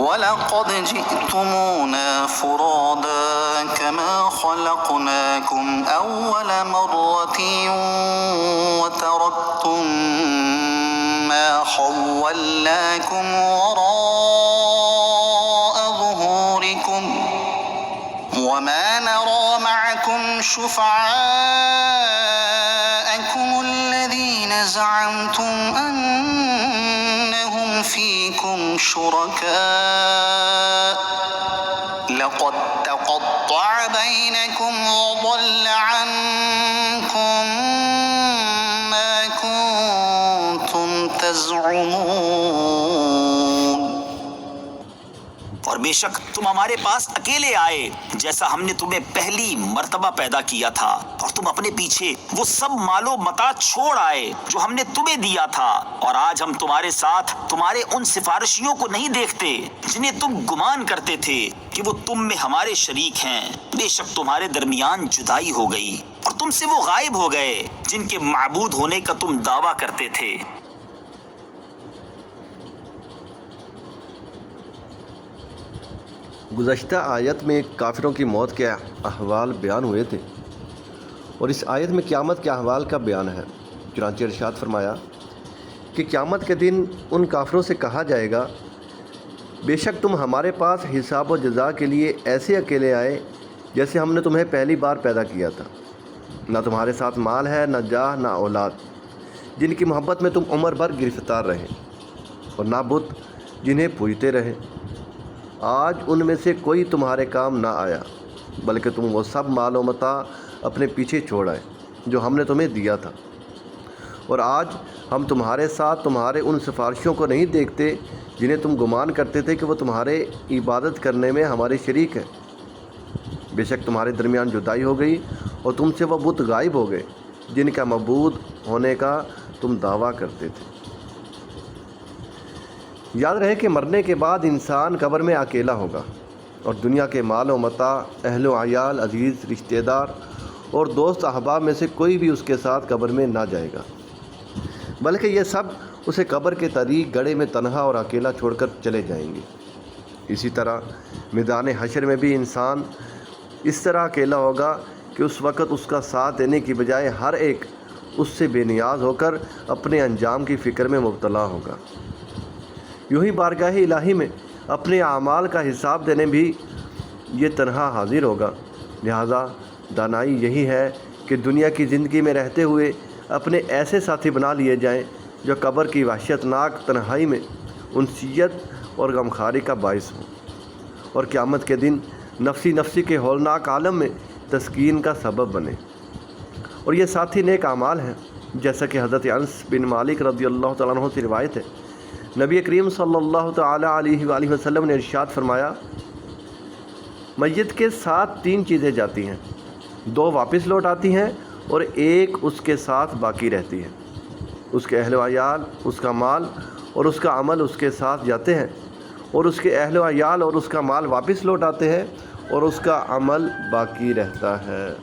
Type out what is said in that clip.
وَلَقَدْ جِئْتُمُونَا فُرَادًا كَمَا خَلَقْنَاكُمْ أَوَّلَ مَرَّةٍ وَتَرَكْتُم مَّا خَوَّلْنَاكُمْ وَرَاءَ ظُهُورِكُمْ وَمَا نَرَىٰ مَعَكُمْ شُفَعَاءَكُمُ الَّذِينَ زَعَمْتُمْ أَنَّهُمْ فِيكُمْ شُرَكَاءُ لَقَدْ تَقَطَّعَ بَيْنَكُمْ وَضَلَّ عَنكُم مَّا كُنتُمْ تَزْعُمُونَ۔ اور بے شک تم ہمارے پاس اکیلے آئے جیسا ہم نے تمہیں پہلی مرتبہ پیدا کیا تھا، اور تم اپنے پیچھے وہ سب مال و متاع چھوڑ آئے جو ہم نے تمہیں دیا تھا، اور آج ہم تمہارے ساتھ تمہارے ان سفارشیوں کو نہیں دیکھتے جنہیں تم گمان کرتے تھے کہ وہ تم میں ہمارے شریک ہیں۔ بے شک تمہارے درمیان جدائی ہو گئی اور تم سے وہ غائب ہو گئے جن کے معبود ہونے کا تم دعویٰ کرتے تھے۔ گزشتہ آیت میں کافروں کی موت کے احوال بیان ہوئے تھے، اور اس آیت میں قیامت کے احوال کا بیان ہے۔ چنانچہ ارشاد فرمایا کہ قیامت کے دن ان کافروں سے کہا جائے گا، بے شک تم ہمارے پاس حساب و جزا کے لیے ایسے اکیلے آئے جیسے ہم نے تمہیں پہلی بار پیدا کیا تھا۔ نہ تمہارے ساتھ مال ہے، نہ جاہ، نہ اولاد، جن کی محبت میں تم عمر بھر گرفتار رہے، اور نہ بت جنہیں پوجتے رہے۔ آج ان میں سے کوئی تمہارے کام نہ آیا، بلکہ تم وہ سب مال و متاع اپنے پیچھے چھوڑ آئے جو ہم نے تمہیں دیا تھا، اور آج ہم تمہارے ساتھ تمہارے ان سفارشوں کو نہیں دیکھتے جنہیں تم گمان کرتے تھے کہ وہ تمہارے عبادت کرنے میں ہمارے شریک ہیں۔ بے شک تمہارے درمیان جدائی ہو گئی اور تم سے وہ بت غائب ہو گئے جن کا معبود ہونے کا تم دعویٰ کرتے تھے۔ یاد رہے کہ مرنے کے بعد انسان قبر میں اکیلا ہوگا، اور دنیا کے مال و متاع، اہل و عیال، عزیز رشتہ دار اور دوست احباب میں سے کوئی بھی اس کے ساتھ قبر میں نہ جائے گا، بلکہ یہ سب اسے قبر کے طریق گڑھے میں تنہا اور اکیلا چھوڑ کر چلے جائیں گے۔ اسی طرح میدان حشر میں بھی انسان اس طرح اکیلا ہوگا کہ اس وقت اس کا ساتھ دینے کی بجائے ہر ایک اس سے بے نیاز ہو کر اپنے انجام کی فکر میں مبتلا ہوگا۔ یوں ہی بارگاہ الہی میں اپنے اعمال کا حساب دینے بھی یہ تنہا حاضر ہوگا۔ لہذا دانائی یہی ہے کہ دنیا کی زندگی میں رہتے ہوئے اپنے ایسے ساتھی بنا لیے جائیں جو قبر کی وحشت ناک تنہائی میں انسیت اور غمخواری کا باعث ہوں، اور قیامت کے دن نفسی نفسی کے ہولناک عالم میں تسکین کا سبب بنے۔ اور یہ ساتھی نیک اعمال ہیں، جیسا کہ حضرت انس بن مالک رضی اللہ تعالیٰ عنہ سے روایت ہے، نبی کریم صلی اللہ تعالیٰ علیہ وآلہ وسلم نے ارشاد فرمایا، میت کے ساتھ 3 چیزیں جاتی ہیں، 2 واپس لوٹ آتی ہیں اور ایک اس کے ساتھ باقی رہتی ہے۔ اس کے اہل و عیال، اس کا مال اور اس کا عمل اس کے ساتھ جاتے ہیں، اور اس کے اہل و عیال اور اس کا مال واپس لوٹ آتے ہیں، اور اس کا عمل باقی رہتا ہے۔